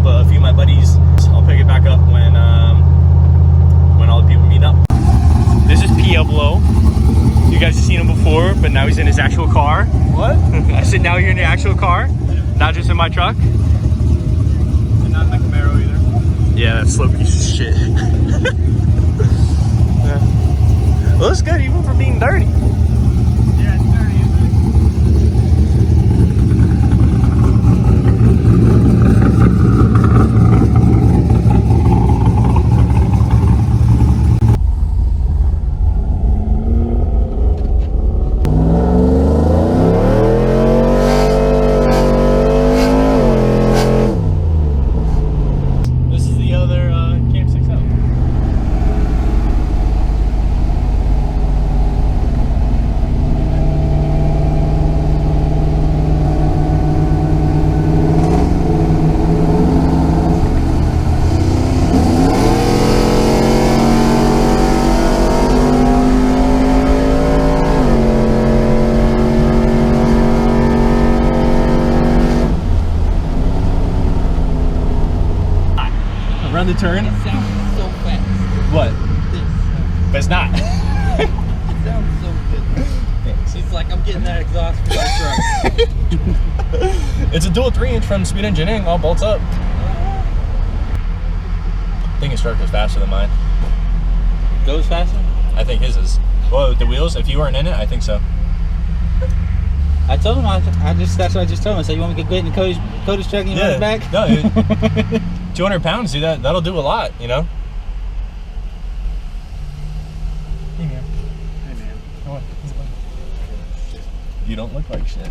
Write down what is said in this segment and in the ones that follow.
up a few of my buddies. I'll pick it back up when all the people meet up. This is Pueblo. You guys have seen him before, but now he's in his actual car. What? I said now you're in your actual car, not just in my truck. And not in the Camaro either. Yeah, that slow piece of shit. Yeah. Well, looks good even for being dirty. Yeah, it's dirty, isn't Around the turn. It sounds so fast. What? This. But it's not. It sounds so good. It's like I'm getting that exhaust for my truck. It's a dual 3-inch from Speed Engineering, all bolts up. I think his truck goes faster than mine. Goes faster? I think his is. Well, the wheels, if you weren't in it, I think so. I told him that's what I just told him. I said, you want me to get in Cody's truck and you run it back? No, 200 pounds, dude, that'll do a lot, you know? Hey, man. Hey, man. What? You don't look like shit.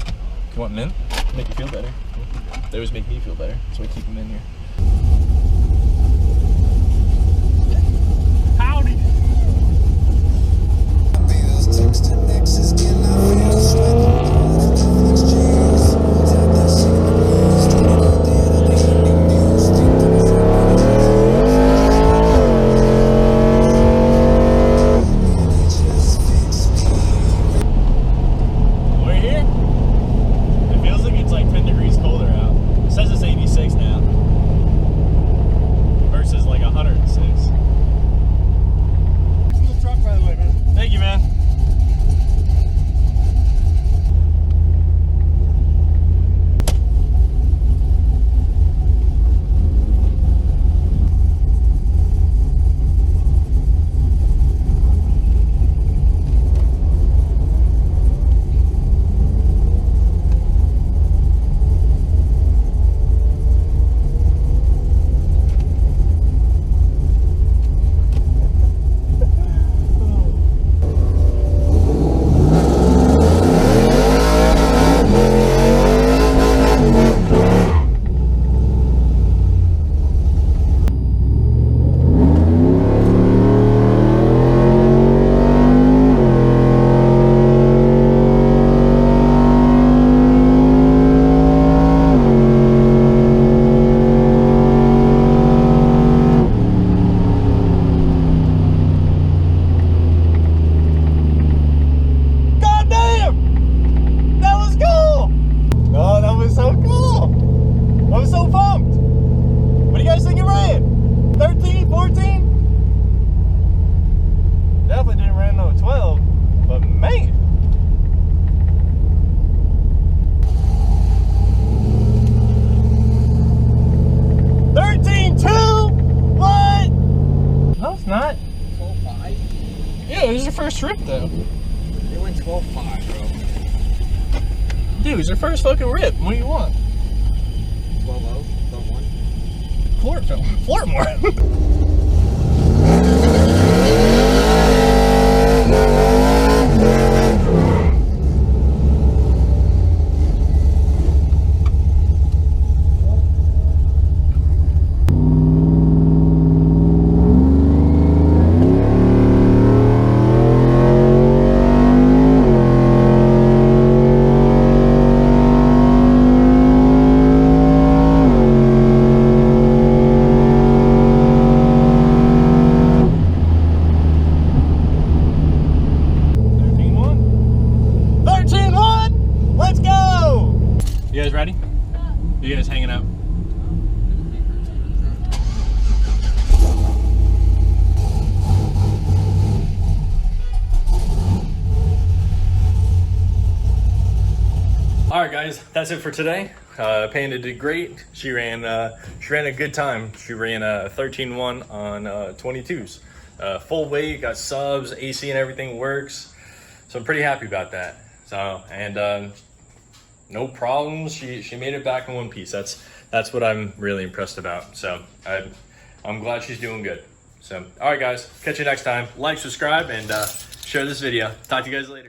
You want mint? Make you feel better. They always make me feel better, so I keep them in here. Howdy! Yeah, it was your first trip, though. It went 12.5, bro. Dude, it was your first fucking rip. What do you want? 12.0, 12.1. Flirt, Phil. Flirt more. You guys ready? You guys hanging out? All right, guys, that's it for today. Panda did great. She ran a good time. She ran a 13.1 on 22s. Full weight, got subs, AC and everything works. So I'm pretty happy about that. So, and no problems. She made it back in one piece. That's what I'm really impressed about. So I'm glad she's doing good. So, all right, guys, catch you next time. Like, subscribe, and share this video. Talk to you guys later.